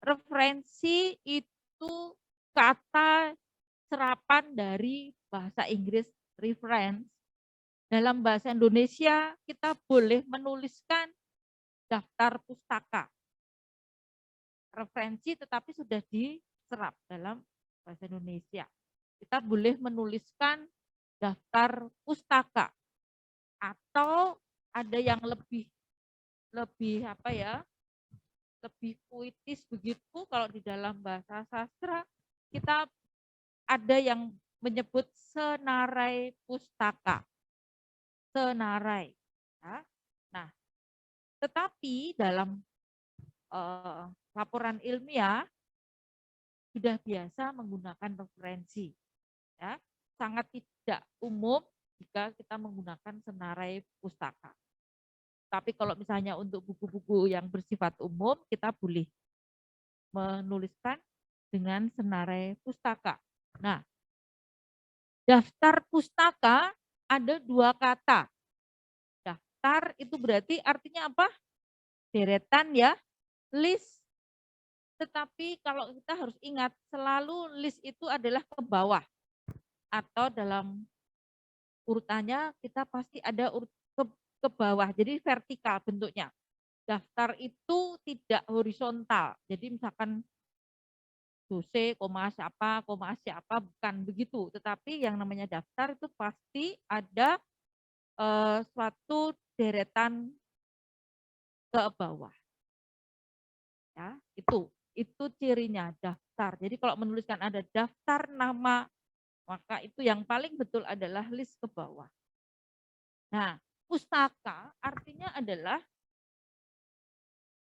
Referensi itu kata serapan dari bahasa Inggris reference. Dalam bahasa Indonesia kita boleh menuliskan daftar pustaka. Referensi tetapi sudah diserap dalam bahasa Indonesia. Kita boleh menuliskan daftar pustaka atau ada yang lebih apa ya? Lebih puitis begitu kalau di dalam bahasa sastra kita ada yang menyebut senarai pustaka. Senarai. Ya. Nah, tetapi dalam laporan ilmiah sudah biasa menggunakan referensi. Ya. Sangat tidak umum jika kita menggunakan senarai pustaka. Tapi kalau misalnya untuk buku-buku yang bersifat umum, kita boleh menuliskan dengan senarai pustaka. Nah, daftar pustaka ada 2 kata. Daftar itu berarti artinya apa? Deretan ya, list. Tetapi kalau kita harus ingat, selalu list itu adalah ke bawah. Atau dalam urutannya kita pasti ada ke bawah, jadi vertikal bentuknya. Daftar itu tidak horizontal. Jadi misalkan dose, koma siapa, bukan begitu. Tetapi yang namanya daftar itu pasti ada suatu deretan ke bawah. Ya, itu cirinya daftar. Jadi kalau menuliskan ada daftar nama, maka itu yang paling betul adalah list ke bawah. Nah, pustaka artinya adalah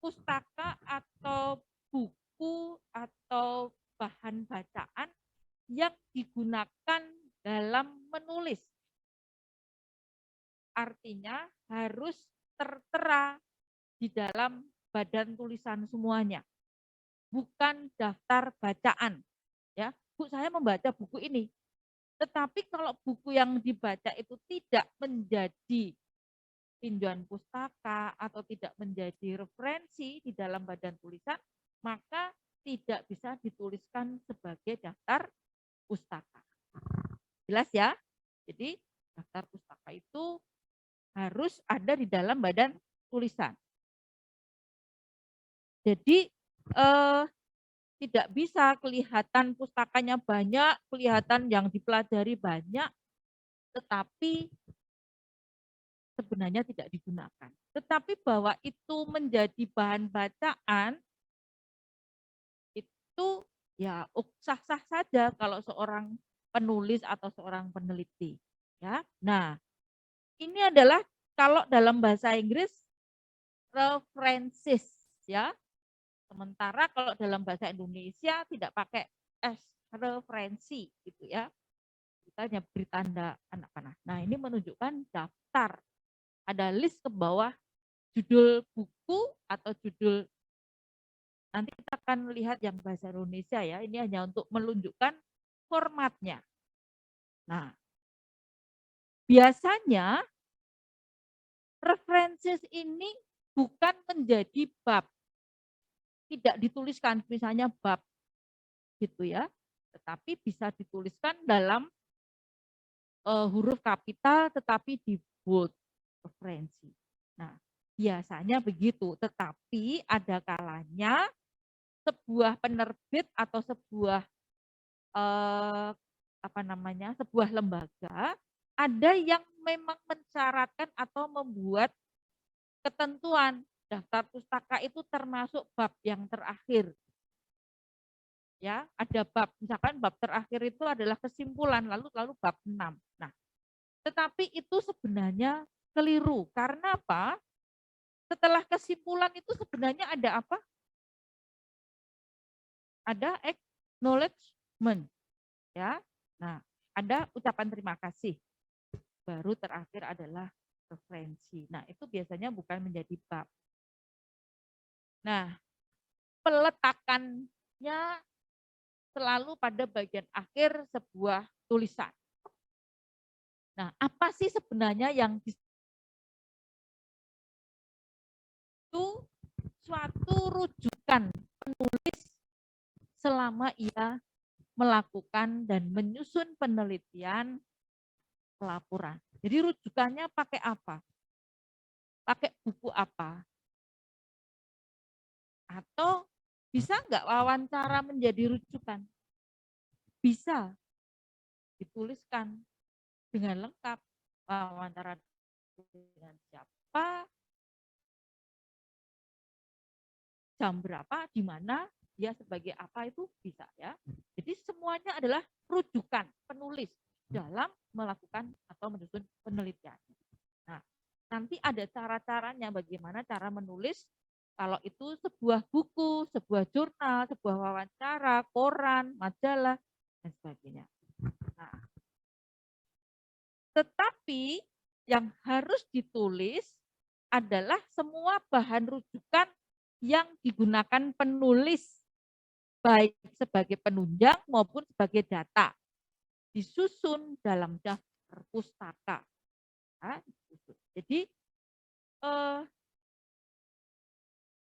pustaka atau buku atau bahan bacaan yang digunakan dalam menulis. Artinya harus tertera di dalam badan tulisan semuanya. Bukan daftar bacaan. Ya, Bu, saya membaca buku ini. Tetapi kalau buku yang dibaca itu tidak menjadi tinjauan pustaka atau tidak menjadi referensi di dalam badan tulisan, maka tidak bisa dituliskan sebagai daftar pustaka. Jelas ya? Jadi daftar pustaka itu harus ada di dalam badan tulisan. Jadi tidak bisa kelihatan pustakanya banyak, kelihatan yang dipelajari banyak, tetapi sebenarnya tidak digunakan. Tetapi bahwa itu menjadi bahan bacaan, itu ya sah-sah saja kalau seorang penulis atau seorang peneliti. Ya, nah ini adalah kalau dalam bahasa Inggris references, ya. Sementara kalau dalam bahasa Indonesia tidak pakai S, referensi gitu ya. Kita hanya beri tanda anak panah. Nah, ini menunjukkan daftar. Ada list ke bawah judul buku atau judul, nanti kita akan lihat yang bahasa Indonesia ya. Ini hanya untuk menunjukkan formatnya. Nah, biasanya references ini bukan menjadi bab. Tidak dituliskan misalnya bab gitu ya. Tetapi bisa dituliskan dalam huruf kapital tetapi di bold referensi. Nah, biasanya begitu, tetapi ada kalanya sebuah penerbit atau sebuah sebuah lembaga ada yang memang mensyaratkan atau membuat ketentuan daftar pustaka itu termasuk bab yang terakhir. Ya, ada bab, misalkan bab terakhir itu adalah kesimpulan, lalu bab 6. Nah, tetapi itu sebenarnya keliru. Karena apa? Setelah kesimpulan itu sebenarnya ada apa? Ada acknowledgement. Ya. Nah, ada ucapan terima kasih. Baru terakhir adalah referensi. Nah, itu biasanya bukan menjadi bab. Nah, peletakannya selalu pada bagian akhir sebuah tulisan. Nah, apa sih sebenarnya yang itu suatu rujukan penulis selama ia melakukan dan menyusun penelitian laporan. Jadi rujukannya pakai apa? Pakai buku apa? Atau bisa nggak wawancara menjadi rujukan? Bisa dituliskan dengan lengkap. Wawancara dengan siapa, jam berapa, di mana, dia sebagai apa itu bisa ya. Jadi semuanya adalah rujukan penulis dalam melakukan atau menyusun penelitian. Nah, nanti ada cara-caranya bagaimana cara menulis kalau itu sebuah buku, sebuah jurnal, sebuah wawancara, koran, majalah, dan sebagainya. Nah, tetapi yang harus ditulis adalah semua bahan rujukan yang digunakan penulis, baik sebagai penunjang maupun sebagai data, disusun dalam daftar pustaka. Nah, jadi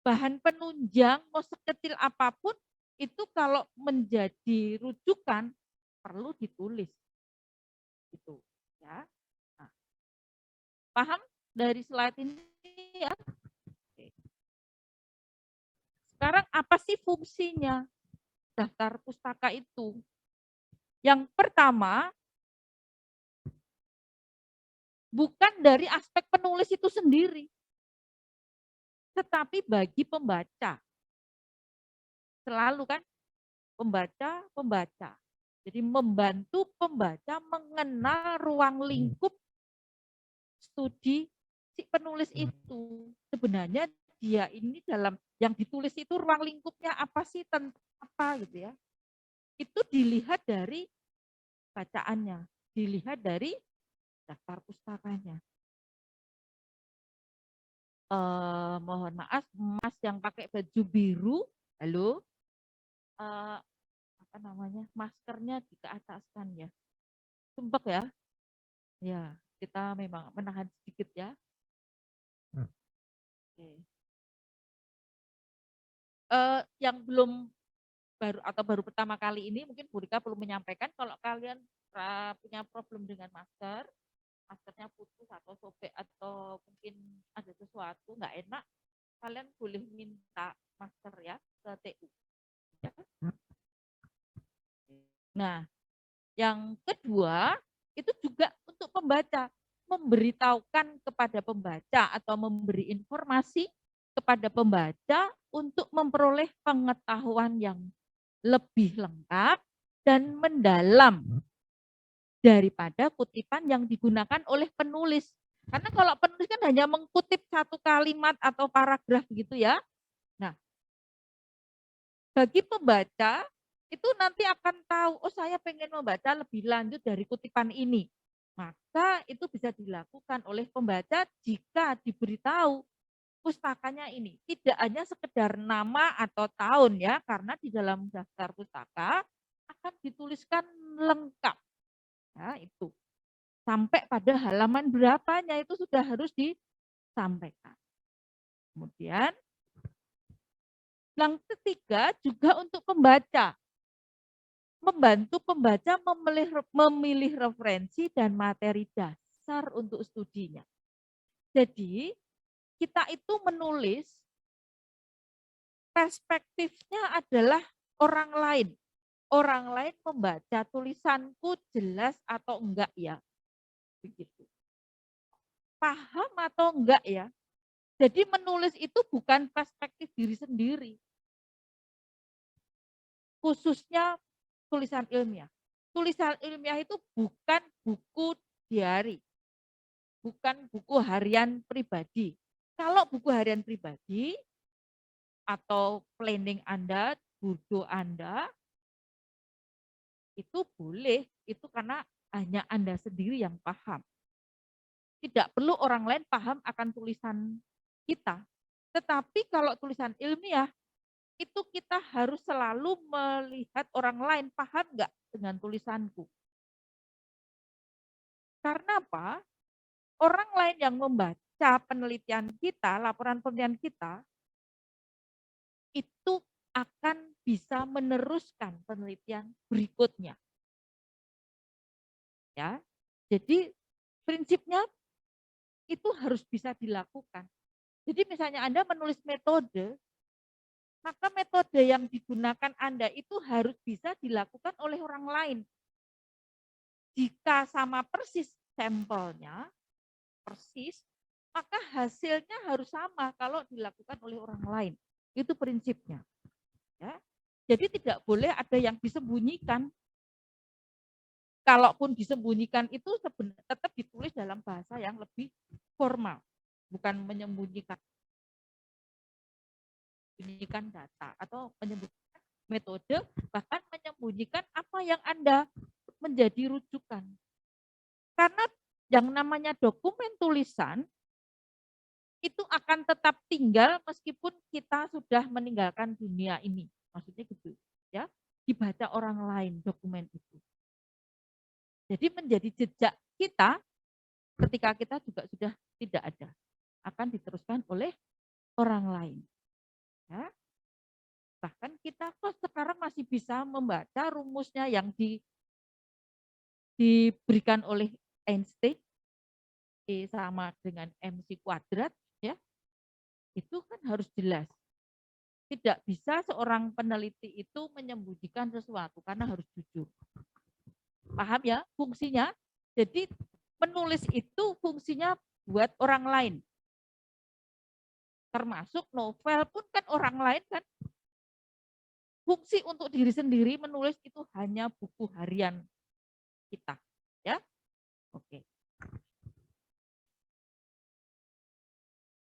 bahan penunjang mau sekecil apapun itu kalau menjadi rujukan perlu ditulis, gitu ya. Nah, paham dari slide ini ya? Oke. Sekarang apa sih fungsinya daftar pustaka itu? Yang pertama, bukan dari aspek penulis itu sendiri, tetapi bagi pembaca. Selalu kan pembaca. Jadi membantu pembaca mengenal ruang lingkup studi si penulis itu. Sebenarnya dia ini dalam yang ditulis itu ruang lingkupnya apa sih, tentang apa gitu ya. Itu dilihat dari bacaannya, dilihat dari daftar pustakanya. Mohon maaf, Mas yang pakai baju biru, halo, apa namanya, maskernya dikeataskan ya, sumpek ya, ya kita memang menahan sedikit ya. Oke. Yang belum baru pertama kali ini mungkin Bu Rika perlu menyampaikan kalau kalian punya problem dengan maskernya putus atau sobek atau mungkin ada sesuatu nggak enak, kalian boleh minta masker ya ke TU. Ya. Nah, yang kedua itu juga untuk pembaca, memberitahukan kepada pembaca atau memberi informasi kepada pembaca untuk memperoleh pengetahuan yang lebih lengkap dan mendalam daripada kutipan yang digunakan oleh penulis. Karena kalau penulis kan hanya mengutip satu kalimat atau paragraf gitu ya. Nah, bagi pembaca itu nanti akan tahu, oh saya pengen membaca lebih lanjut dari kutipan ini. Maka itu bisa dilakukan oleh pembaca jika diberitahu pustakanya ini. Tidak hanya sekedar nama atau tahun ya, karena di dalam daftar pustaka akan dituliskan lengkap. Ya, itu. Sampai pada halaman berapanya itu sudah harus disampaikan. Kemudian yang ketiga juga untuk pembaca. Membantu pembaca memilih referensi dan materi dasar untuk studinya. Jadi kita itu menulis perspektifnya adalah orang lain. Orang lain membaca tulisanku jelas atau enggak ya. Begitu. Paham atau enggak ya. Jadi menulis itu bukan perspektif diri sendiri. Khususnya tulisan ilmiah. Tulisan ilmiah itu bukan buku diari. Bukan buku harian pribadi. Kalau buku harian pribadi atau planning Anda, buku Anda, itu boleh, itu karena hanya Anda sendiri yang paham. Tidak perlu orang lain paham akan tulisan kita. Tetapi kalau tulisan ilmiah, itu kita harus selalu melihat orang lain paham nggak dengan tulisanku. Karena apa? Orang lain yang membaca penelitian kita, laporan penelitian kita, itu akan bisa meneruskan penelitian berikutnya. Ya. Jadi prinsipnya itu harus bisa dilakukan. Jadi misalnya Anda menulis metode, maka metode yang digunakan Anda itu harus bisa dilakukan oleh orang lain. Jika sama persis sampelnya, persis, maka hasilnya harus sama kalau dilakukan oleh orang lain. Itu prinsipnya. Ya. Jadi tidak boleh ada yang disembunyikan. Kalaupun disembunyikan itu sebenarnya tetap ditulis dalam bahasa yang lebih formal, bukan menyembunyikan data atau menyembunyikan metode, bahkan menyembunyikan apa yang Anda menjadi rujukan. Karena yang namanya dokumen tulisan itu akan tetap tinggal meskipun kita sudah meninggalkan dunia ini. Maksudnya gitu, ya. Dibaca orang lain dokumen itu. Jadi menjadi jejak kita ketika kita juga sudah tidak ada, akan diteruskan oleh orang lain. Ya. Bahkan kita kok sekarang masih bisa membaca rumusnya yang diberikan oleh Einstein, E sama dengan MC kuadrat, ya. Itu kan harus jelas. Tidak bisa seorang peneliti itu menyembunyikan sesuatu karena harus jujur. Paham ya fungsinya? Jadi menulis itu fungsinya buat orang lain. Termasuk novel pun kan orang lain kan. Fungsi untuk diri sendiri menulis itu hanya buku harian kita. Ya, oke.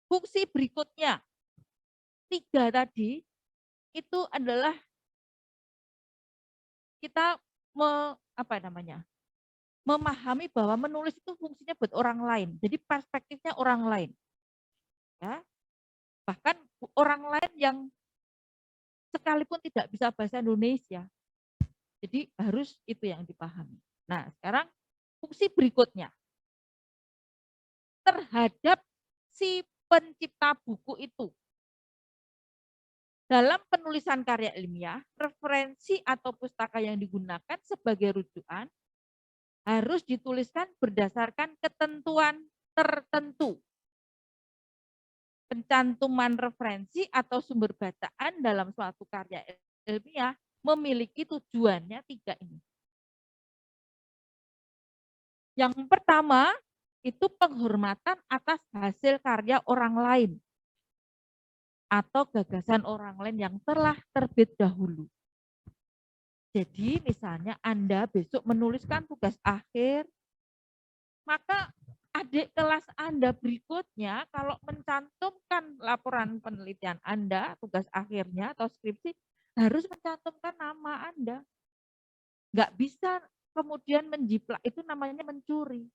Fungsi berikutnya, 3 tadi, itu adalah kita memahami bahwa menulis itu fungsinya buat orang lain. Jadi perspektifnya orang lain. Ya. Bahkan orang lain yang sekalipun tidak bisa bahasa Indonesia. Jadi harus itu yang dipahami. Nah, sekarang fungsi berikutnya. Terhadap si pencipta buku itu. Dalam penulisan karya ilmiah, referensi atau pustaka yang digunakan sebagai rujukan harus dituliskan berdasarkan ketentuan tertentu. Pencantuman referensi atau sumber bacaan dalam suatu karya ilmiah memiliki tujuannya 3 ini. Yang pertama, itu penghormatan atas hasil karya orang lain atau gagasan orang lain yang telah terbit dahulu. Jadi misalnya Anda besok menuliskan tugas akhir, maka adik kelas Anda berikutnya kalau mencantumkan laporan penelitian Anda, tugas akhirnya atau skripsi, harus mencantumkan nama Anda. Nggak bisa kemudian menjiplak, itu namanya mencuri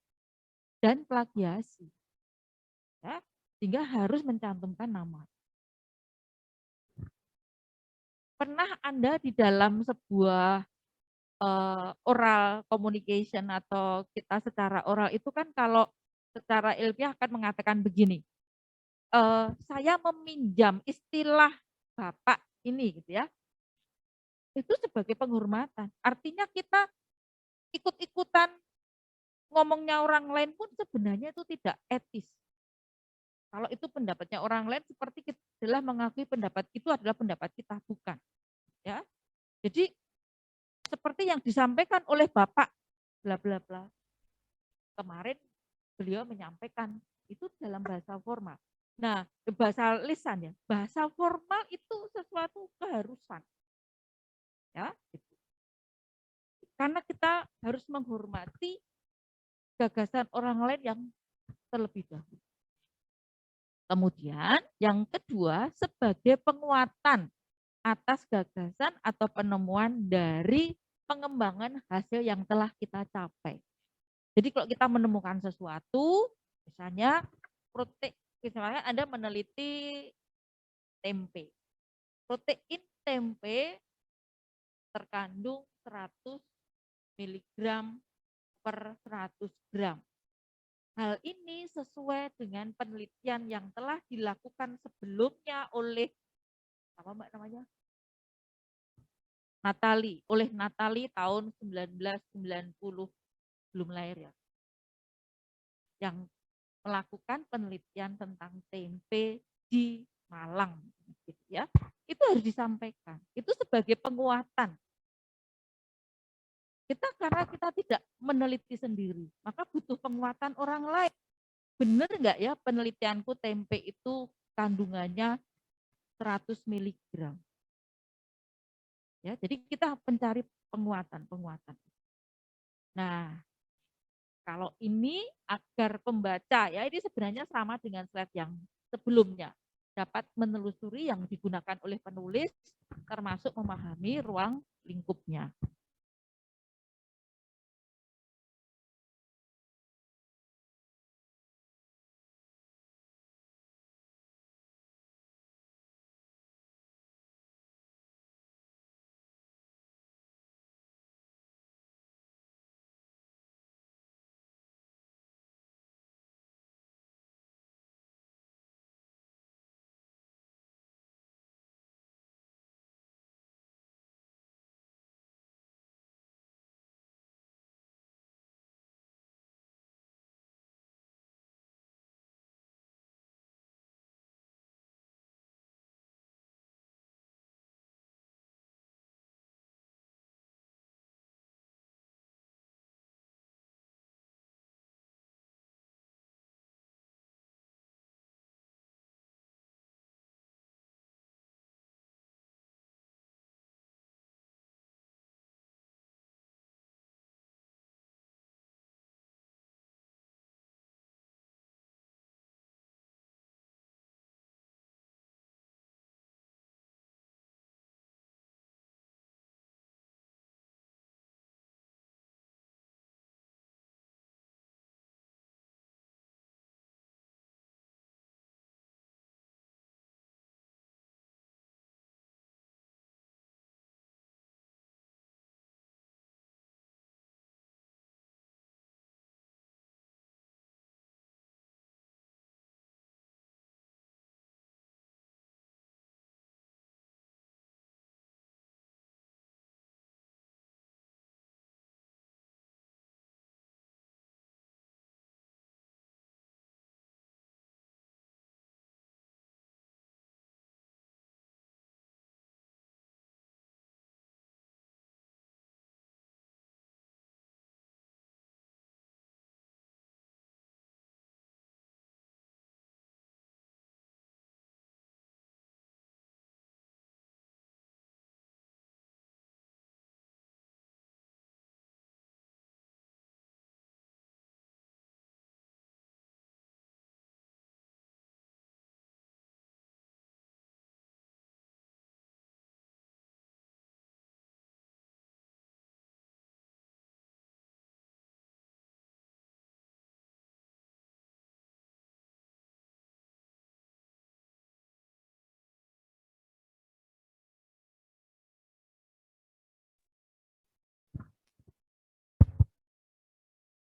dan plagiasi. Ya, sehingga harus mencantumkan nama. Pernah Anda di dalam sebuah oral communication atau kita secara oral itu kan kalau secara ilmiah akan mengatakan begini, saya meminjam istilah Bapak ini gitu ya, itu sebagai penghormatan. Artinya kita ikut-ikutan ngomongnya orang lain pun sebenarnya itu tidak etis. Kalau itu pendapatnya orang lain seperti kita adalah mengakui pendapat itu adalah pendapat kita, bukan. Ya. Jadi seperti yang disampaikan oleh Bapak bla bla bla. Kemarin beliau menyampaikan itu dalam bahasa formal. Nah, bahasa lisan ya. Bahasa formal itu sesuatu keharusan. Ya, gitu. Karena kita harus menghormati gagasan orang lain yang terlebih dahulu. Kemudian yang kedua sebagai penguatan atas gagasan atau penemuan dari pengembangan hasil yang telah kita capai. Jadi kalau kita menemukan sesuatu, misalnya protein, misalnya Anda meneliti tempe. Protein tempe terkandung 100 miligram per 100 gram. Hal ini sesuai dengan penelitian yang telah dilakukan sebelumnya oleh apa Mbak namanya? Natali, oleh Natali tahun 1990, belum lahir ya, yang melakukan penelitian tentang tempe di Malang, gitu ya. Itu harus disampaikan. Itu sebagai penguatan. Kita karena kita tidak meneliti sendiri, maka butuh penguatan orang lain. Benar nggak ya penelitianku tempe itu kandungannya 100 miligram. Ya, jadi kita mencari penguatan. Nah, kalau ini agar pembaca, ya ini sebenarnya sama dengan slide yang sebelumnya, dapat menelusuri yang digunakan oleh penulis, termasuk memahami ruang lingkupnya.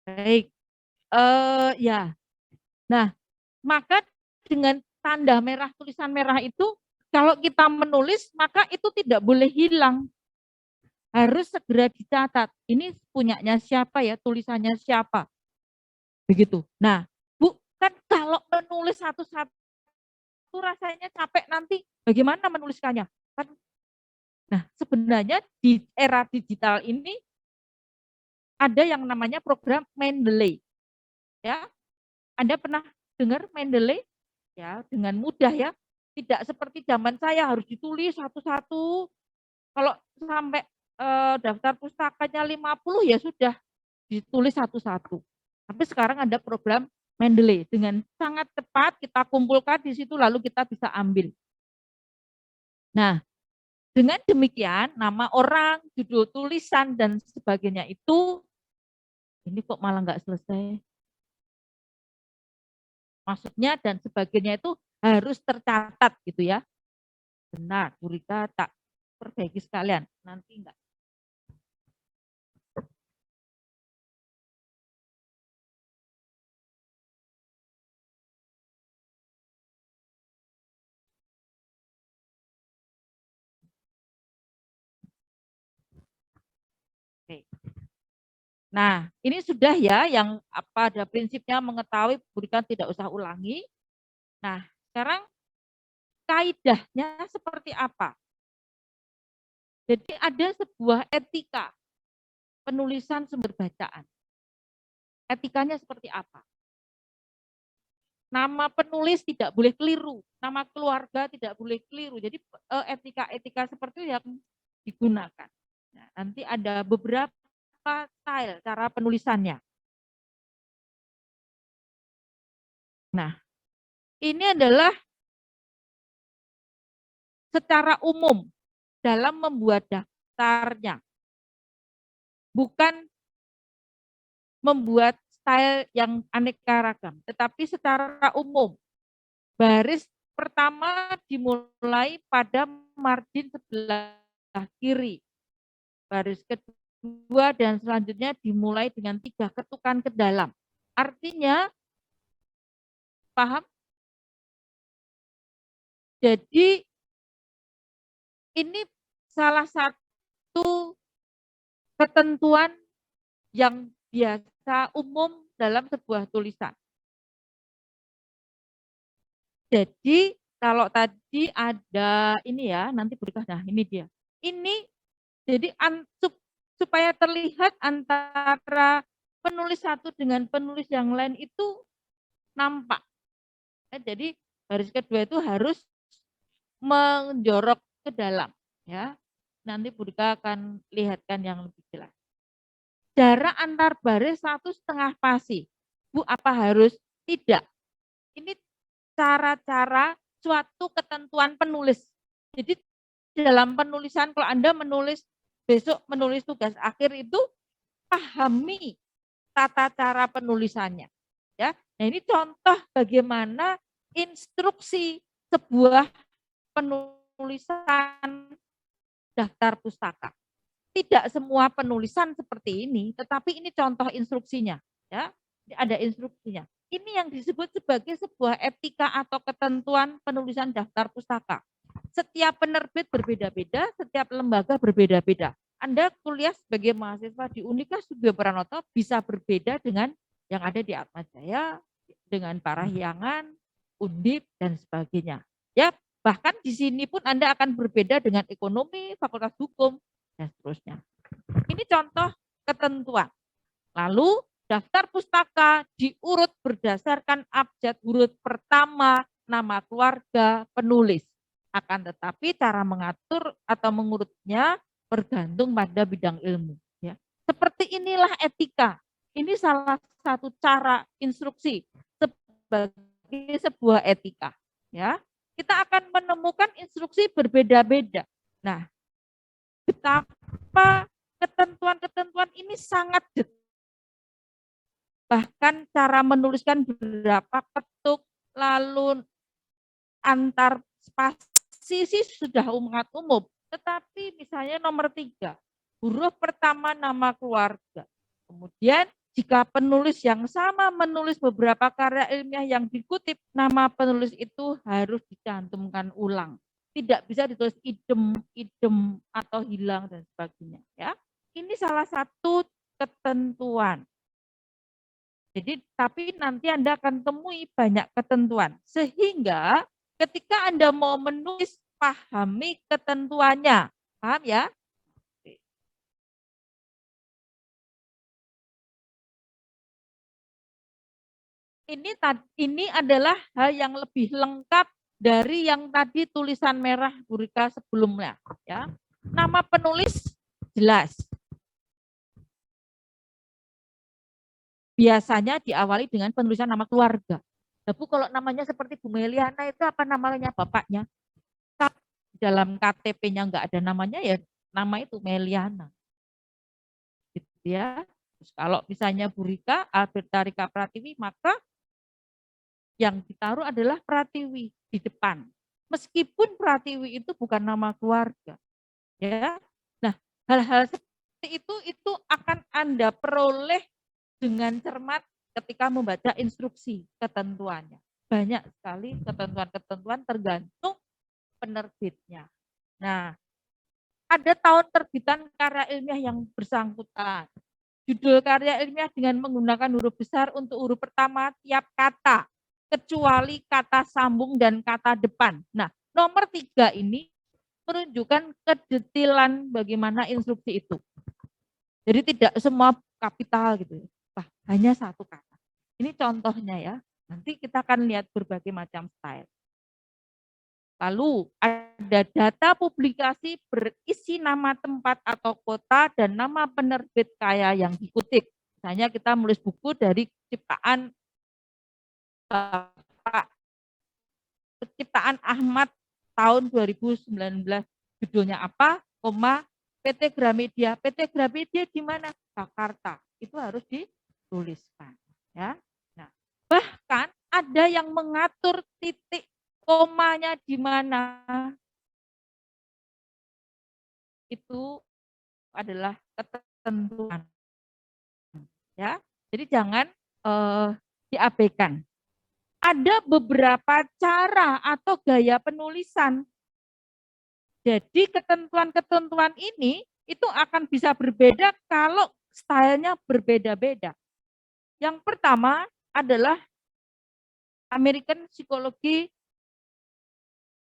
Baik, ya. Nah, maka dengan tanda merah, tulisan merah itu, kalau kita menulis, maka itu tidak boleh hilang. Harus segera dicatat. Ini punyanya siapa ya, tulisannya siapa. Begitu. Nah, Bu, kan kalau menulis satu-satu rasanya capek nanti, bagaimana menuliskannya? Kan, nah, sebenarnya di era digital ini ada yang namanya program Mendeley. Ya, Anda pernah dengar Mendeley? Ya, dengan mudah ya. Tidak seperti zaman saya harus ditulis satu-satu. Kalau sampai daftar pustakanya 50 ya sudah ditulis satu-satu. Tapi sekarang ada program Mendeley dengan sangat cepat kita kumpulkan di situ lalu kita bisa ambil. Nah, dengan demikian nama orang, judul tulisan dan sebagainya itu ini kok malah nggak selesai. Maksudnya dan sebagainya itu harus tercatat gitu ya. Benar, Bu Rika tak perbaiki sekalian. Nanti enggak. Oke. Nah, ini sudah ya yang pada prinsipnya mengetahui berikan tidak usah ulangi. Nah, sekarang kaidahnya seperti apa? Jadi ada sebuah etika penulisan sumber bacaan. Etikanya seperti apa? Nama penulis tidak boleh keliru, nama keluarga tidak boleh keliru. Jadi etika-etika seperti itu yang digunakan. Nah, nanti ada beberapa style cara penulisannya. Nah, ini adalah secara umum dalam membuat daftarnya. Bukan membuat style yang aneka ragam, tetapi secara umum. Baris pertama dimulai pada margin sebelah kiri. Baris kedua dan selanjutnya dimulai dengan 3 ketukan ke dalam. Artinya, paham? Jadi, ini salah satu ketentuan yang biasa umum dalam sebuah tulisan. Jadi kalau tadi ada ini ya, nanti berikah, nah ini dia. Ini jadi supaya terlihat antara penulis satu dengan penulis yang lain itu nampak. Jadi baris kedua itu harus menjorok ke dalam. Ya, nanti Burika akan lihatkan yang lebih jelas. Jarak antar baris 1,5 pasi. Bu, apa harus? Tidak. Ini cara-cara suatu ketentuan penulis. Jadi dalam penulisan kalau Anda menulis besok menulis tugas akhir itu pahami tata cara penulisannya. Ya. Nah, ini contoh bagaimana instruksi sebuah penulisan daftar pustaka. Tidak semua penulisan seperti ini, tetapi ini contoh instruksinya. Ya, ada instruksinya. Ini yang disebut sebagai sebuah etika atau ketentuan penulisan daftar pustaka. Setiap penerbit berbeda-beda, setiap lembaga berbeda-beda. Anda kuliah sebagai mahasiswa di Unika Studio Pranoto bisa berbeda dengan yang ada di Atma Jaya, dengan Parahyangan, Undip, dan sebagainya. Ya, bahkan di sini pun Anda akan berbeda dengan ekonomi, fakultas hukum, dan seterusnya. Ini contoh ketentuan. Lalu daftar pustaka diurut berdasarkan abjad huruf pertama nama keluarga penulis. Akan tetapi cara mengatur atau mengurutnya bergantung pada bidang ilmu. Ya. Seperti inilah etika. Ini salah satu cara instruksi sebagai sebuah etika. Ya, kita akan menemukan instruksi berbeda-beda. Nah, betapa ketentuan-ketentuan ini sangat detail. Bahkan cara menuliskan berapa ketuk, lalu antar spasi sudah umat umum. Tetapi misalnya nomor 3, huruf pertama nama keluarga. Kemudian jika penulis yang sama menulis beberapa karya ilmiah yang dikutip, nama penulis itu harus dicantumkan ulang. Tidak bisa ditulis idem, atau hilang dan sebagainya. Ya, ini salah satu ketentuan. Jadi, tapi nanti Anda akan temui banyak ketentuan. Sehingga ketika Anda mau menulis, pahami ketentuannya. Paham ya? Ini adalah hal yang lebih lengkap dari yang tadi tulisan merah Burika sebelumnya. Ya. Nama penulis jelas. Biasanya diawali dengan penulisan nama keluarga. Bu, kalau namanya seperti Bu Meliana itu apa namanya bapaknya? Dalam KTP-nya enggak ada namanya ya nama itu Meliana. Gitu ya. Terus kalau misalnya Burika, Alberta Rika Pratiwi, maka yang ditaruh adalah Pratiwi di depan. Meskipun Pratiwi itu bukan nama keluarga. Ya. Nah, hal-hal seperti itu akan Anda peroleh dengan cermat ketika membaca instruksi ketentuannya. Banyak sekali ketentuan-ketentuan tergantung penerbitnya. Nah, ada tahun terbitan karya ilmiah yang bersangkutan. Judul karya ilmiah dengan menggunakan huruf besar untuk huruf pertama tiap kata, kecuali kata sambung dan kata depan. Nah, nomor 3 ini menunjukkan kedetilan bagaimana instruksi itu. Jadi tidak semua kapital gitu. Wah, hanya satu kata. Ini contohnya ya. Nanti kita akan lihat berbagai macam style. Lalu ada data publikasi berisi nama tempat atau kota dan nama penerbit kaya yang dikutip. Misalnya kita menulis buku dari ciptaan Ahmad tahun 2019. Judulnya apa? Koma PT Gramedia. PT Gramedia di mana? Jakarta. Itu harus dituliskan. Ya. Nah, bahkan ada yang mengatur titik komanya di mana. Itu adalah ketentuan. Ya. Jadi jangan diabaikan. Ada beberapa cara atau gaya penulisan. Jadi ketentuan-ketentuan ini itu akan bisa berbeda kalau stylenya berbeda-beda. Yang pertama adalah American Psychology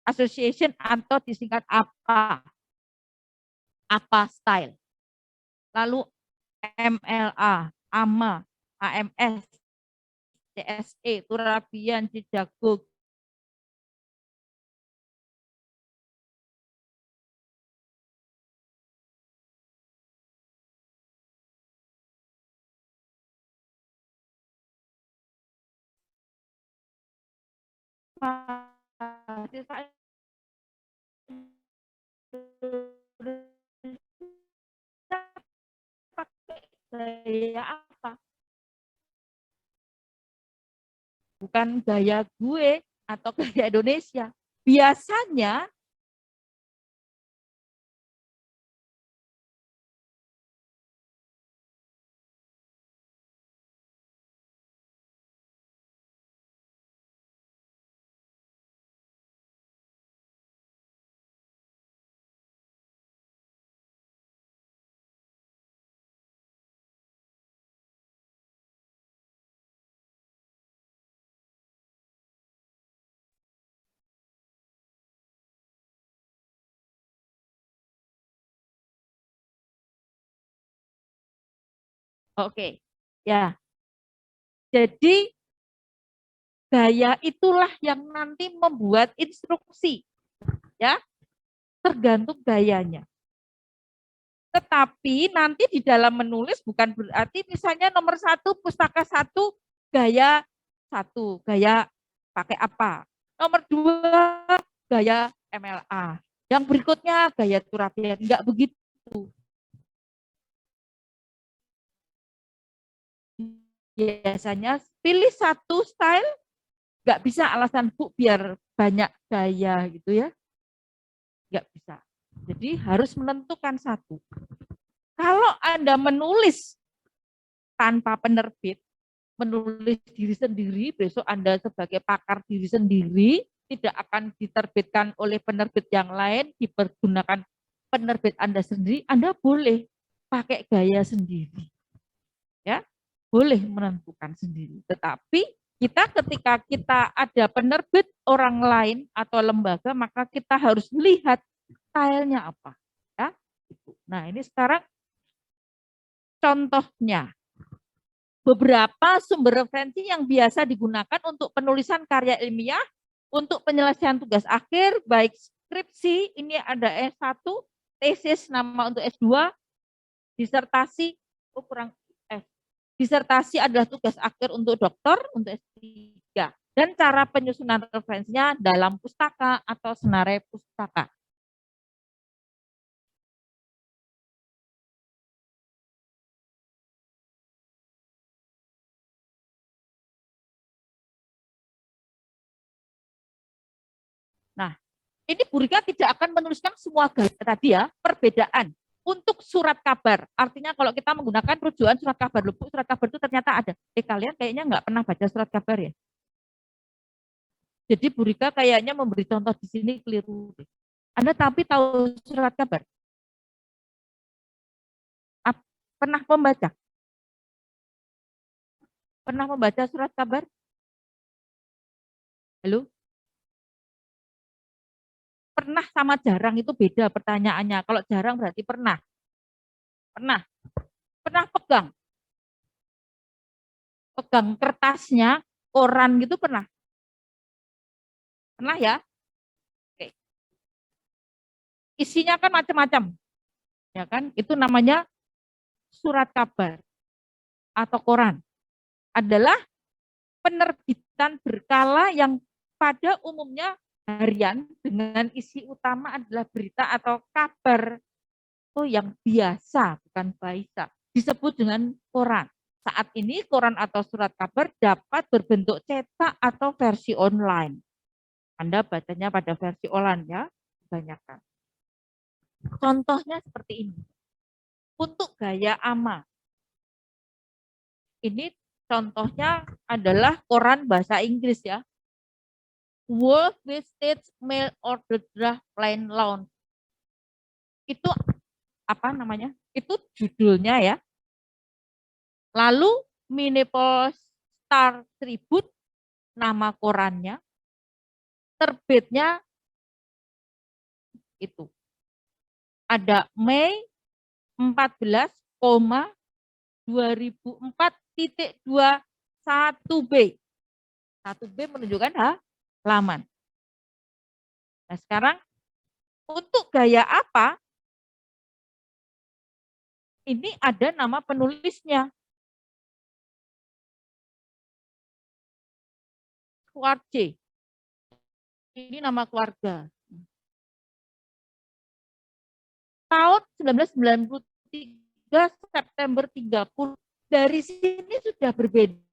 Association atau disingkat APA. APA style. Lalu MLA, AMA, AMS, CSE, Turabian, Cidago, gaya apa? Bukan gaya gue atau gaya Indonesia. Biasanya oke. Ya. Jadi gaya itulah yang nanti membuat instruksi. Ya, tergantung gayanya. Tetapi nanti di dalam menulis bukan berarti misalnya nomor 1 pustaka 1 gaya 1, gaya pakai apa. Nomor 2 gaya MLA. Yang berikutnya gaya Turabian. Enggak begitu. Biasanya pilih satu style, nggak bisa alasan Bu biar banyak gaya gitu ya. Nggak bisa. Jadi harus menentukan satu. Kalau Anda menulis tanpa penerbit, menulis diri sendiri, besok Anda sebagai pakar diri sendiri, tidak akan diterbitkan oleh penerbit yang lain, dipergunakan penerbit Anda sendiri, Anda boleh pakai gaya sendiri. Ya, boleh menentukan sendiri. Tetapi kita ketika kita ada penerbit orang lain atau lembaga, maka kita harus lihat stylenya apa. Ya. Nah, ini sekarang contohnya. Beberapa sumber referensi yang biasa digunakan untuk penulisan karya ilmiah, untuk penyelesaian tugas akhir, baik skripsi, ini ada S1, tesis, nama untuk S2, disertasi, disertasi adalah tugas akhir untuk doktor, untuk S3. Dan cara penyusunan referensinya dalam pustaka atau senarai pustaka. Nah, ini Bu Rika tidak akan menuliskan semua gaya tadi ya, perbedaan. Untuk surat kabar, artinya kalau kita menggunakan rujukan surat kabar, surat kabar itu ternyata ada. Kalian kayaknya nggak pernah baca surat kabar ya? Jadi Bu Rika kayaknya memberi contoh di sini keliru. Anda tapi tahu surat kabar? Pernah membaca? Pernah membaca surat kabar? Halo? Pernah sama jarang itu beda pertanyaannya. Kalau jarang berarti pernah. Pernah. Pernah pegang. Pegang kertasnya, koran gitu pernah. Pernah ya? Oke. Isinya kan macam-macam. Ya kan? Itu namanya surat kabar atau koran. Adalah penerbitan berkala yang pada umumnya harian dengan isi utama adalah berita atau kabar yang biasa, bukan baisa. Disebut dengan koran. Saat ini koran atau surat kabar dapat berbentuk cetak atau versi online. Anda bacanya pada versi online ya, kebanyakan. Contohnya seperti ini. Untuk gaya ama. Ini contohnya adalah koran bahasa Inggris ya. World with States Mail Order Draft Plain Launch. Itu apa namanya? Itu judulnya ya. Lalu Minneapolis Star Tribune nama korannya, terbitnya itu. Ada Mei 14, 2004.21B. 1B menunjukkan halaman. Nah sekarang untuk gaya apa? Ini ada nama penulisnya. Schwarze. Ini nama keluarga. Tahun 1993 September 30. Dari sini sudah berbeda.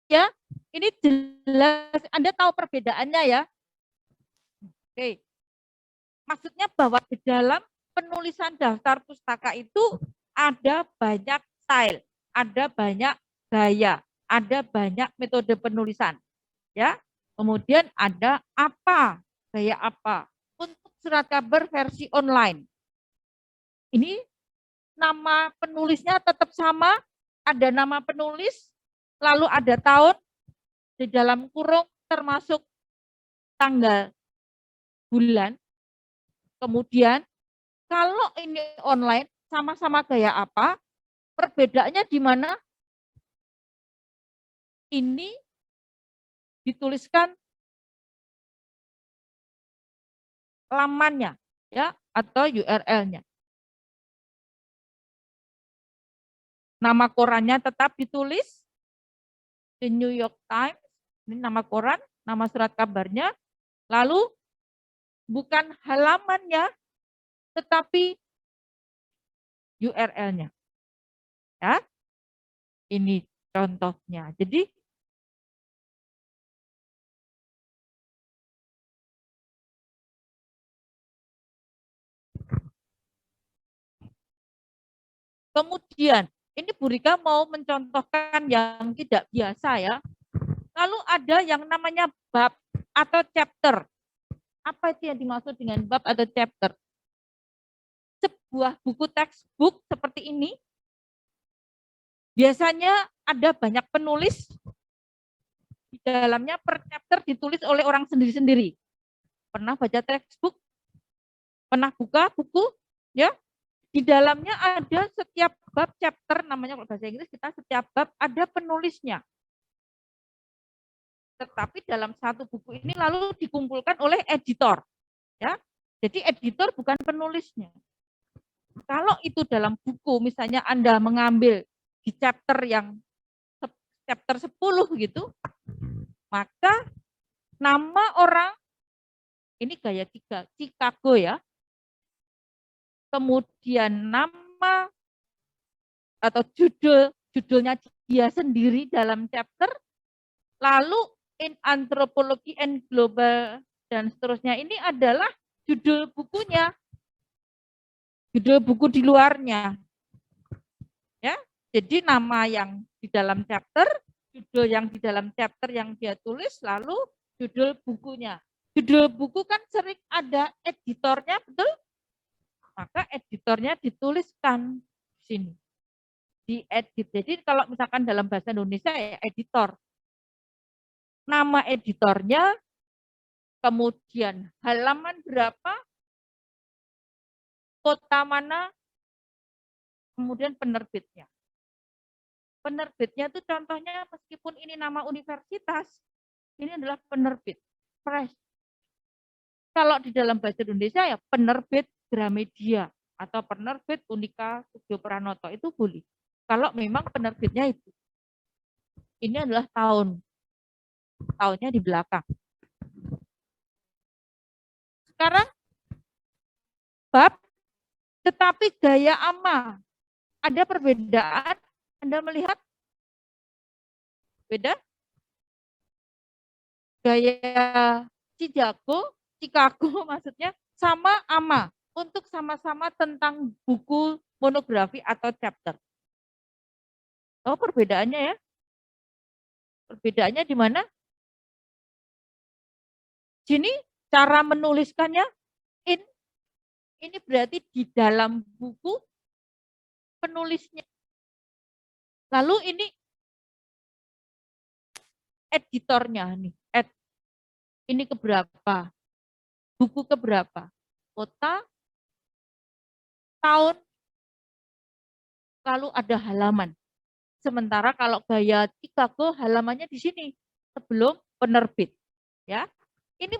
ya, ini jelas Anda tahu perbedaannya ya. Oke. Maksudnya bahwa di dalam penulisan daftar pustaka itu ada banyak style, ada banyak gaya, ada banyak metode penulisan. Ya. Kemudian ada apa, gaya apa. Untuk surat kabar versi online. Ini nama penulisnya tetap sama, ada nama penulis, lalu ada tahun, di dalam kurung termasuk tanggal, bulan. Kemudian kalau ini online, sama-sama gaya apa, perbedaannya di mana ini dituliskan lamannya ya atau URL-nya. Nama korannya tetap ditulis di New York Times, ini nama koran, nama surat kabarnya, lalu bukan halamannya, tetapi URL-nya. Ya, ini contohnya. Jadi kemudian ini Bu Rika mau mencontohkan yang tidak biasa ya. Lalu ada yang namanya bab atau chapter. Apa itu yang dimaksud dengan bab atau chapter? Sebuah buku textbook seperti ini biasanya ada banyak penulis di dalamnya, per chapter ditulis oleh orang sendiri-sendiri. Pernah baca textbook? Pernah buka buku? Ya, di dalamnya ada setiap bab chapter, namanya kalau bahasa Inggris kita setiap bab ada penulisnya. Tetapi dalam satu buku ini lalu dikumpulkan oleh editor. Ya, jadi editor bukan penulisnya. Kalau itu dalam buku, misalnya Anda mengambil di chapter yang chapter 10 gitu, maka nama orang, ini gaya Chicago ya, kemudian nama atau judulnya dia sendiri dalam chapter, lalu in anthropology and global dan seterusnya, ini adalah judul bukunya, judul buku di luarnya. Ya, jadi nama yang di dalam chapter, judul yang di dalam chapter yang dia tulis, lalu judul bukunya. Judul buku kan sering ada editornya, betul? Maka editornya dituliskan di sini. Diedit. Jadi kalau misalkan dalam bahasa Indonesia ya editor. Nama editornya, kemudian halaman berapa, kota mana, kemudian penerbitnya. Penerbitnya itu contohnya meskipun ini nama universitas, ini adalah penerbit fresh. Kalau di dalam bahasa Indonesia ya penerbit Gramedia atau penerbit Unika Studio Pranoto itu boleh. Kalau memang penerbitnya itu. Ini adalah tahunnya di belakang. Sekarang bab, tetapi gaya ama. Ada perbedaan? Anda melihat? Beda? Gaya Chicago maksudnya sama ama. Untuk sama-sama tentang buku monografi atau chapter. Oh, perbedaannya ya? Perbedaannya di mana? Sini cara menuliskannya ini berarti di dalam buku penulisnya. Lalu ini editornya nih. Ini keberapa? Buku keberapa? Kota, tahun, lalu ada halaman. Sementara kalau gaya Chicago halamannya di sini sebelum penerbit. Ya, ini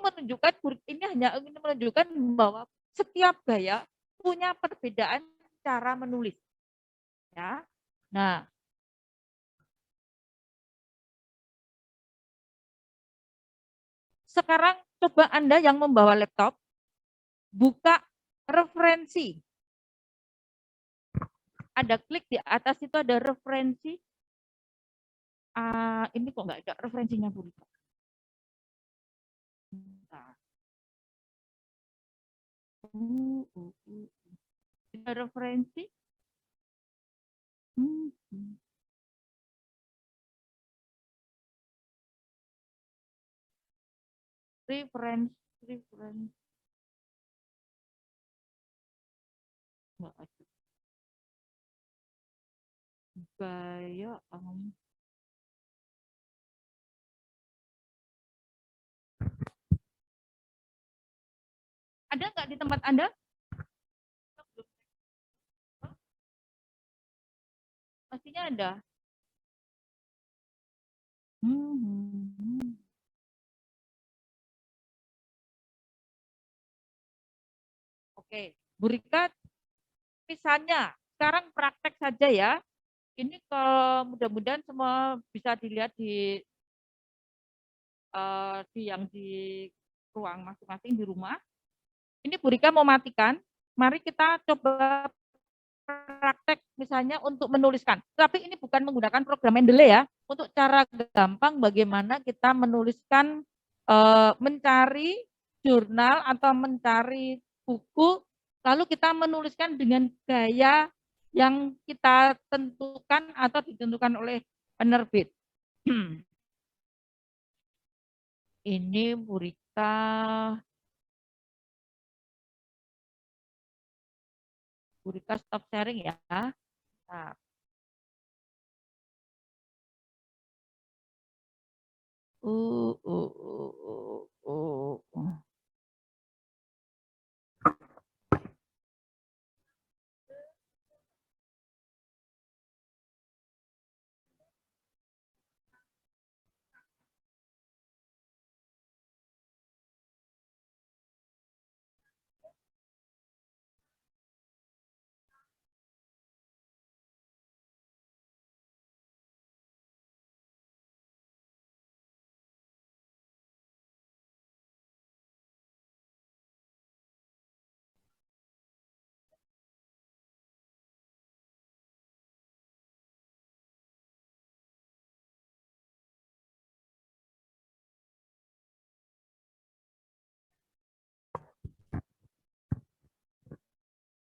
hanya menunjukkan bahwa setiap gaya punya perbedaan cara menulis. Ya, nah sekarang coba Anda yang membawa laptop buka referensi. Ada klik di atas itu ada referensi. Ini kok nggak ada referensinya, Bu Rika. Bentar. Ada referensi? Referensi. Nggak ada. Gaya ada nggak di tempat Anda? Pastinya ada. Oke, Bu Rika, misalnya sekarang praktek saja ya. Ini kalau mudah-mudahan semua bisa dilihat di yang di ruang masing-masing di rumah. Ini Bu Rika mau matikan. Mari kita coba praktek misalnya untuk menuliskan. Tapi ini bukan menggunakan program Mendeley ya. Untuk cara gampang bagaimana kita menuliskan, mencari jurnal atau mencari buku, lalu kita menuliskan dengan gaya yang kita tentukan atau ditentukan oleh penerbit. Ini Bu Rika. Bu Rika stop sharing ya. Nah.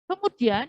Kemudian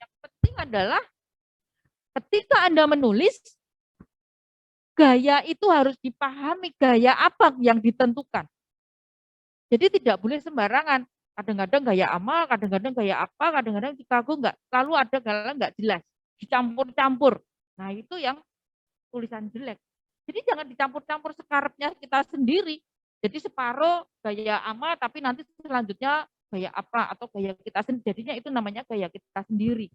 yang penting adalah ketika Anda menulis, gaya itu harus dipahami, gaya apa yang ditentukan. Jadi tidak boleh sembarangan. Kadang-kadang gaya amal, kadang-kadang gaya apa, kadang-kadang Chicago enggak. Lalu ada gaya enggak jelas, dicampur-campur. Nah itu yang tulisan jelek. Jadi jangan dicampur-campur sekarapnya kita sendiri. Jadi separuh gaya amal, tapi nanti selanjutnya gaya apa atau gaya kita sendiri. Jadinya itu namanya gaya kita sendiri.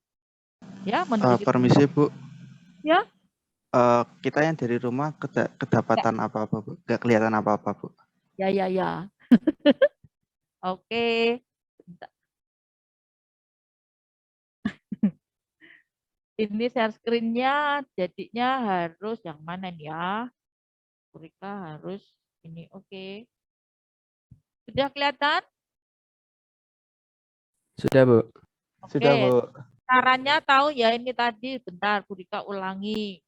Ya, permisi Bu. Ya. Kita yang dari rumah kedapatan apa-apa Bu? Gak kelihatan apa-apa Bu? Ya. Oke. Ini share screen-nya jadinya harus yang mana nih ya? Purika harus ini, oke. Sudah kelihatan? Sudah, Bu. Sudah, Oke. Bu. Caranya tahu ya, ini tadi, bentar Purika ulangi.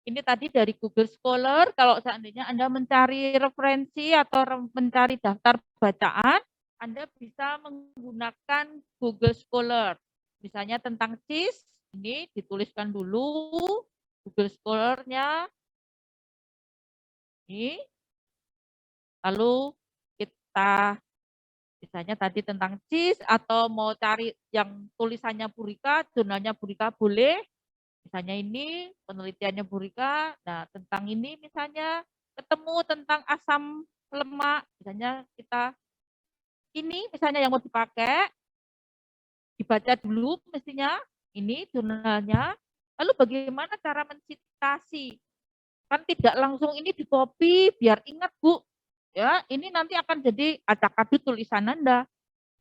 Ini tadi dari Google Scholar, kalau seandainya Anda mencari referensi atau mencari daftar bacaan, Anda bisa menggunakan Google Scholar. Misalnya tentang CIS, ini dituliskan dulu Google Scholar-nya. Ini. Lalu kita misalnya tadi tentang CIS atau mau cari yang tulisannya Purika, jurnalnya Purika boleh. Misalnya ini penelitiannya Purika, nah tentang ini misalnya ketemu tentang asam lemak, misalnya kita ini misalnya yang mau dipakai, dibaca dulu mestinya, ini jurnalnya, lalu bagaimana cara mensitasi? Kan tidak langsung ini di copy, biar ingat Bu, ya ini nanti akan jadi acak-adut tulisan Anda.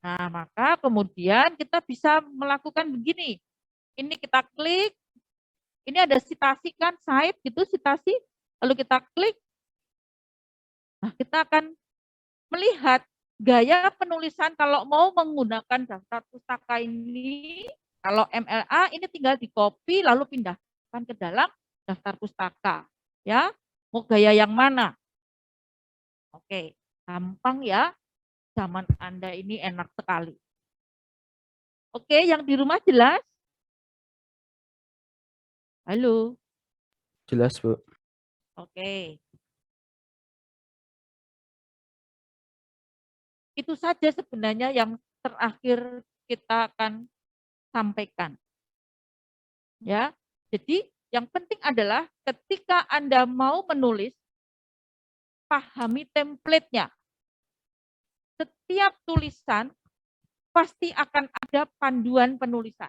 Nah maka kemudian kita bisa melakukan begini, ini kita klik, ini ada sitasi kan, cite gitu, sitasi, lalu kita klik, nah kita akan melihat gaya penulisan kalau mau menggunakan daftar pustaka ini, kalau MLA ini tinggal di copy lalu pindahkan ke dalam daftar pustaka, ya. Mau gaya yang mana? Oke, gampang ya, zaman Anda ini enak sekali. Oke, yang di rumah jelas? Halo? Jelas, Bu. Oke. Itu saja sebenarnya yang terakhir kita akan sampaikan. Ya. Jadi yang penting adalah ketika Anda mau menulis, pahami template-nya. Setiap tulisan pasti akan ada panduan penulisan.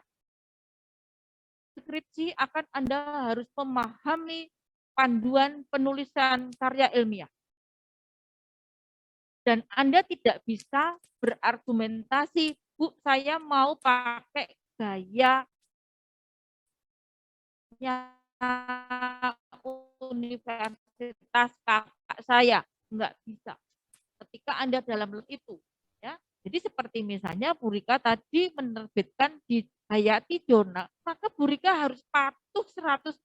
Skripsi akan Anda harus memahami panduan penulisan karya ilmiah. Dan Anda tidak bisa berargumentasi, Bu, saya mau pakai gaya universitas kakak saya. Enggak bisa. Ketika Anda dalam itu, ya. Jadi seperti misalnya Purika tadi menerbitkan di Hayati Jurnal, maka Purika harus patuh 100%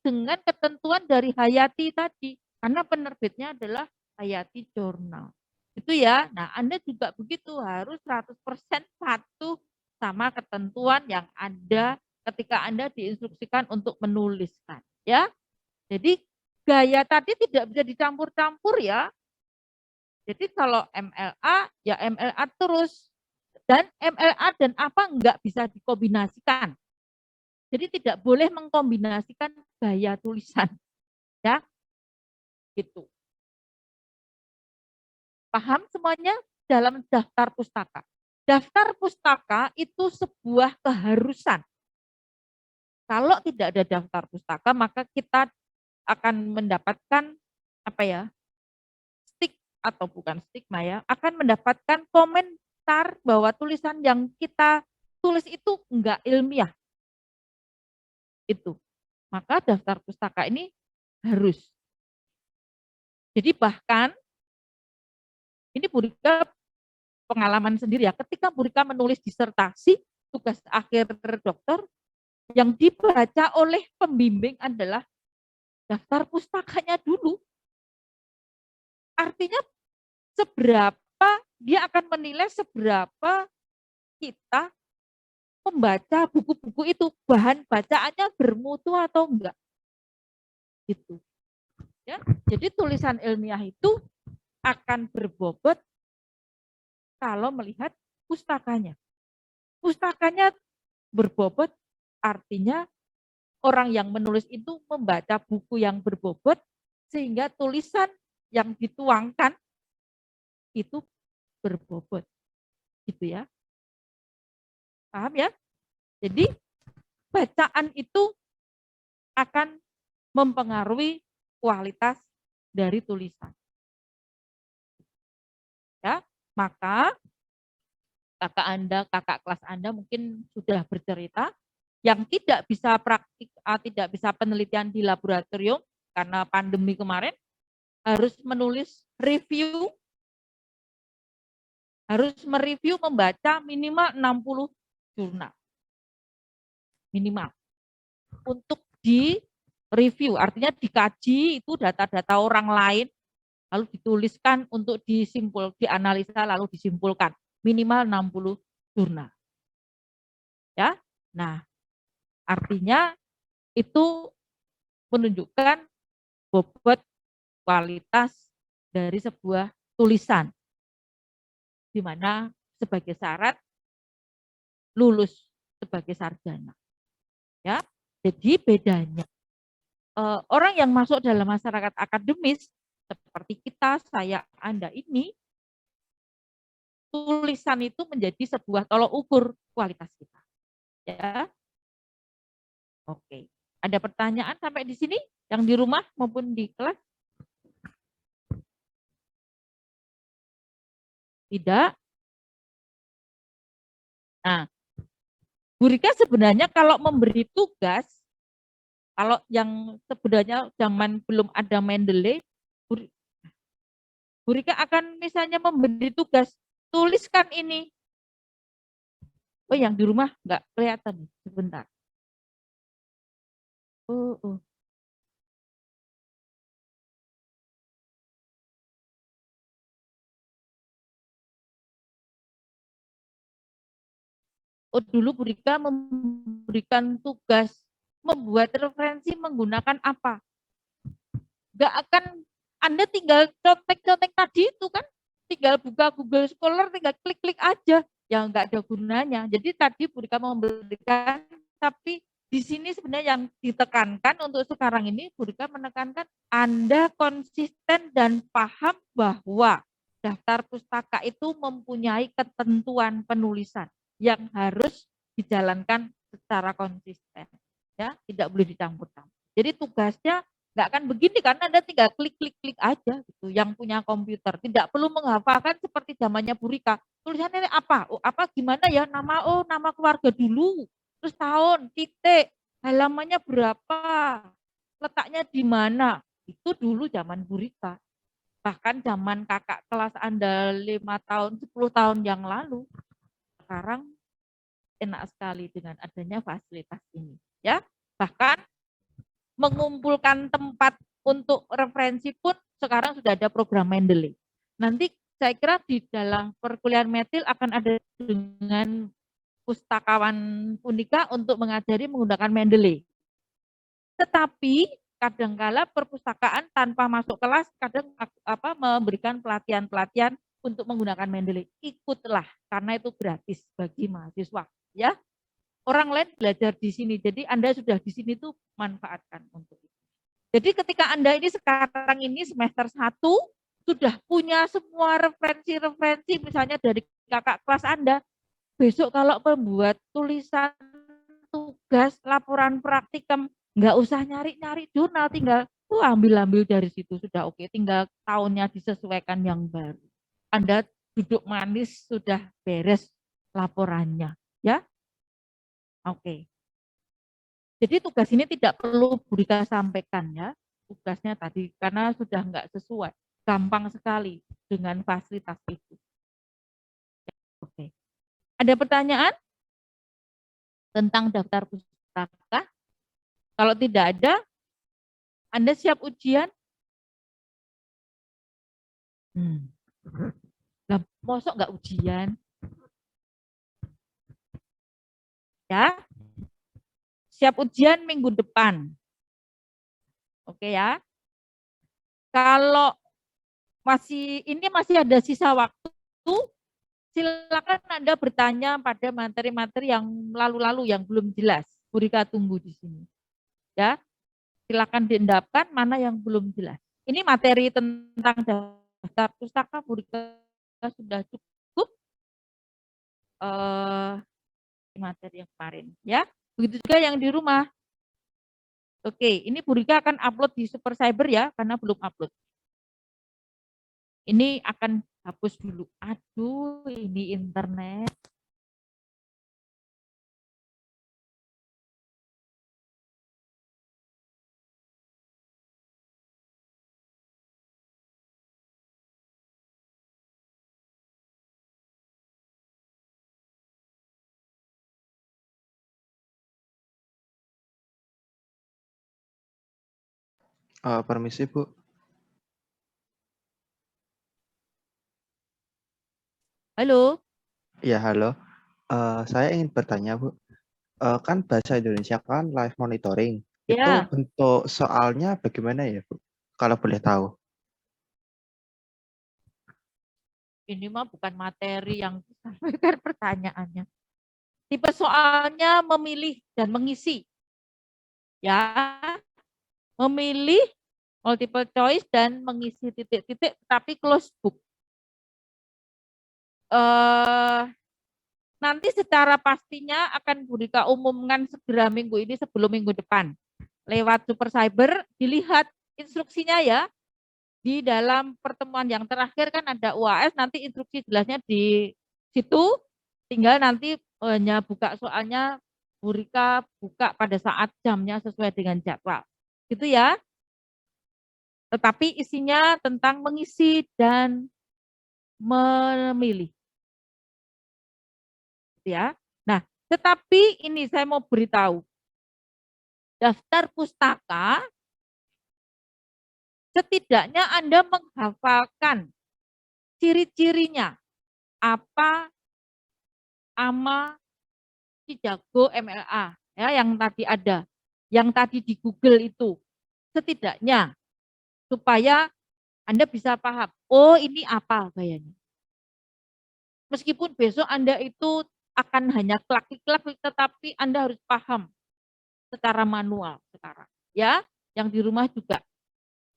dengan ketentuan dari Hayati tadi, karena penerbitnya adalah Hayati Jurnal. Itu ya. Nah, Anda juga begitu, harus 100% patuh sama ketentuan yang ada ketika Anda diinstruksikan untuk menuliskan, ya. Jadi gaya tadi tidak bisa dicampur-campur ya. Jadi kalau MLA, ya MLA terus. Dan MLA dan apa enggak bisa dikombinasikan. Jadi tidak boleh mengkombinasikan gaya tulisan. Ya, gitu. Paham semuanya? Dalam daftar pustaka. Daftar pustaka itu sebuah keharusan. Kalau tidak ada daftar pustaka, maka kita akan mendapatkan apa ya? Stik atau bukan stigma ya, akan mendapatkan komentar bahwa tulisan yang kita tulis itu enggak ilmiah. Itu. Maka daftar pustaka ini harus. Jadi bahkan ini Purika pengalaman sendiri ya, ketika Purika menulis disertasi tugas akhir dokter, yang dibaca oleh pembimbing adalah daftar pustakanya dulu. Artinya seberapa dia akan menilai seberapa kita membaca buku-buku itu, bahan bacaannya bermutu atau enggak. Gitu. Ya. Jadi tulisan ilmiah itu akan berbobot kalau melihat pustakanya. Pustakanya berbobot artinya orang yang menulis itu membaca buku yang berbobot sehingga tulisan yang dituangkan itu berbobot. Gitu ya. Paham ya? Jadi bacaan itu akan mempengaruhi kualitas dari tulisan. Ya, maka kakak kelas Anda mungkin sudah bercerita yang tidak bisa praktik, tidak bisa penelitian di laboratorium karena pandemi kemarin, harus menulis review, harus mereview, membaca minimal 60 jurnal. Minimal. Untuk di review, artinya dikaji itu data-data orang lain, lalu dituliskan untuk dianalisa, lalu disimpulkan. Minimal 60 jurnal. Ya, nah artinya itu menunjukkan bobot kualitas dari sebuah tulisan, di mana sebagai syarat lulus sebagai sarjana. Ya, jadi bedanya orang yang masuk dalam masyarakat akademis seperti kita, saya, Anda ini, tulisan itu menjadi sebuah tolok ukur kualitas kita. Ya, oke. Ada pertanyaan sampai di sini yang di rumah maupun di kelas? Tidak. Nah, Bu Rika sebenarnya kalau memberi tugas, kalau yang sebenarnya zaman belum ada Mendeley, Bu Rika akan misalnya memberi tugas, tuliskan ini. Oh, yang di rumah nggak kelihatan, sebentar. Oh. Oh, dulu Bu Rika memberikan tugas membuat referensi menggunakan apa? Nggak akan, Anda tinggal contek-contek tadi itu kan, tinggal buka Google Scholar, tinggal klik-klik aja, yang nggak ada gunanya. Jadi tadi Bu Rika memberikan, tapi di sini sebenarnya yang ditekankan untuk sekarang ini, Bu Rika menekankan Anda konsisten dan paham bahwa daftar pustaka itu mempunyai ketentuan penulisan yang harus dijalankan secara konsisten, ya, tidak boleh dicampur-campur. Jadi tugasnya nggak akan begini karena Anda tinggal klik aja gitu, yang punya komputer. Tidak perlu menghafalkan seperti zamannya Bu Rika. Tulisannya apa? Oh, apa gimana ya? Nama keluarga dulu. Terus tahun, titik, halamannya berapa? Letaknya di mana? Itu dulu zaman Bu Rika. Bahkan zaman kakak kelas Anda 5 tahun, 10 tahun yang lalu. Sekarang enak sekali dengan adanya fasilitas ini, ya. Bahkan mengumpulkan tempat untuk referensi pun sekarang sudah ada program Mendeley. Nanti saya kira di dalam perkuliahan Metil akan ada dengan pustakawan Unika untuk mengajari menggunakan Mendeley. Tetapi kadangkala perpustakaan tanpa masuk kelas kadang memberikan pelatihan-pelatihan untuk menggunakan Mendeley. Ikutlah karena itu gratis bagi mahasiswa, ya. Orang lain belajar di sini, jadi Anda sudah di sini tuh manfaatkan untuk itu. Jadi ketika Anda ini sekarang ini semester 1 sudah punya semua referensi-referensi misalnya dari kakak kelas Anda, besok kalau membuat tulisan, tugas, laporan praktikum, nggak usah nyari-nyari jurnal, tinggal ambil dari situ sudah oke, tinggal tahunnya disesuaikan yang baru. Anda duduk manis sudah beres laporannya, ya. Oke. Jadi tugas ini tidak perlu Bu Rika sampaikan, ya. Tugasnya tadi karena sudah enggak sesuai. Gampang sekali dengan fasilitas itu. Oke. Ada pertanyaan tentang daftar pustaka? Kalau tidak ada, Anda siap ujian? Nah, mosok enggak ujian? Ya. Siap ujian minggu depan. Oke ya. Kalau masih ada sisa waktu, silakan Anda bertanya pada materi-materi yang lalu-lalu yang belum jelas. Bu Rika tunggu di sini. Ya. Silakan diendapkan mana yang belum jelas. Ini materi tentang daftar pustaka Bu Rika sudah cukup. Materi yang kemarin, ya. Begitu juga yang di rumah. Oke, ini Bu Rika akan upload di Super Cyber ya, karena belum upload. Ini akan hapus dulu. Aduh, ini internet. Permisi Bu. Halo? Ya halo. Saya ingin bertanya Bu. Kan bahasa Indonesia kan live monitoring. Itu Ya, bentuk soalnya bagaimana ya Bu? Kalau boleh tahu. ini mah bukan materi yang disampaikan pertanyaannya. Tipe soalnya memilih dan mengisi. Ya, memilih multiple choice dan mengisi titik-titik tapi close book. Nanti secara pastinya akan Bu Rika umumkan segera minggu ini sebelum minggu depan. Lewat Super Cyber, dilihat instruksinya ya. Di dalam pertemuan yang terakhir kan ada UAS, nanti instruksi jelasnya di situ. Tinggal nanti hanya buka soalnya Bu Rika buka pada saat jamnya sesuai dengan jadwal. Gitu ya. Tetapi isinya tentang mengisi dan memilih. Ya. Nah, tetapi ini saya mau beritahu. Daftar pustaka setidaknya Anda menghafalkan ciri-cirinya. Apa AMA Cijago MLA ya yang tadi ada, yang tadi di Google itu. Setidaknya supaya Anda bisa paham, oh ini apa gayanya. Meskipun besok Anda itu akan hanya klik-klik, tetapi Anda harus paham secara manual sekarang. Ya, yang di rumah juga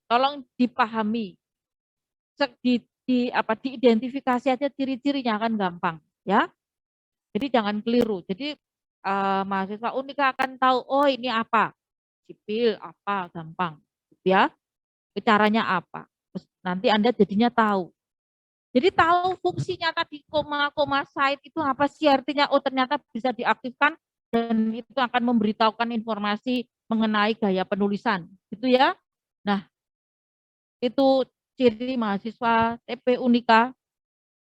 tolong dipahami, diidentifikasi aja ciri-cirinya kan gampang, ya. Jadi jangan keliru. Jadi mahasiswa Unika akan tahu, oh ini apa, sipil apa, gampang, ya. Caranya apa? Terus nanti Anda jadinya tahu. Jadi tahu fungsinya tadi koma site itu apa sih artinya? Oh ternyata bisa diaktifkan dan itu akan memberitahukan informasi mengenai gaya penulisan, gitu ya. Nah, itu ciri mahasiswa TP Unika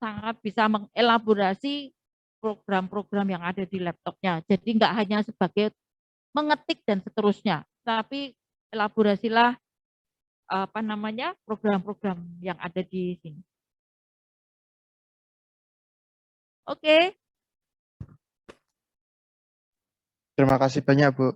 sangat bisa mengelaborasi program-program yang ada di laptopnya. Jadi nggak hanya sebagai mengetik dan seterusnya, tapi elaborasilah apa namanya program-program yang ada di sini. Oke, Terima kasih banyak Bu.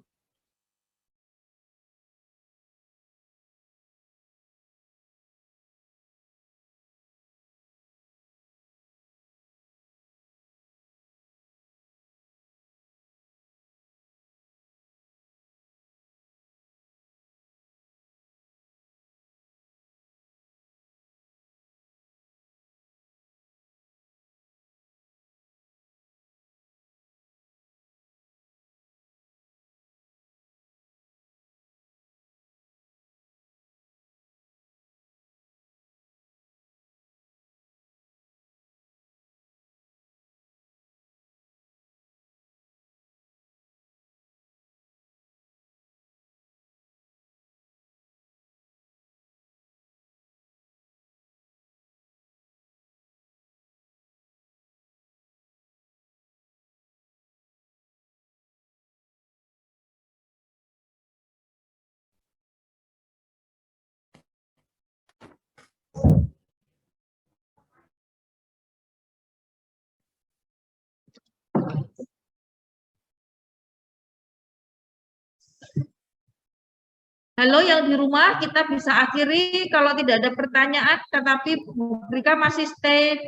halo yang di rumah kita bisa akhiri kalau tidak ada pertanyaan, tetapi Bu Rika masih stay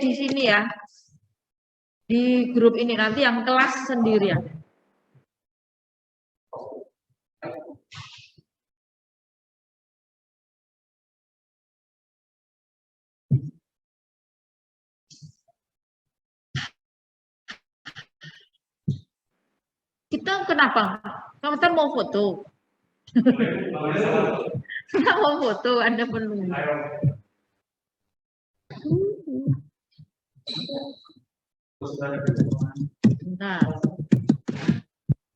di sini ya, di grup ini nanti yang kelas sendirian. Kita kenapa? Kita mau foto. Kita mau foto, Anda perlu. Bentar.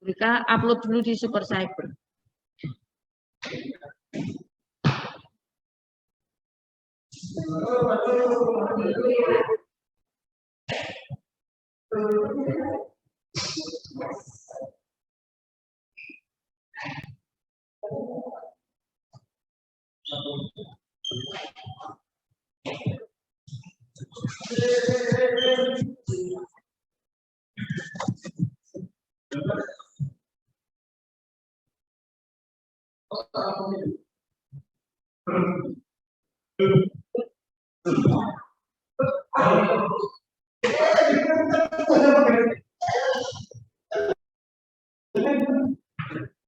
Rika upload dulu di Super Cyber.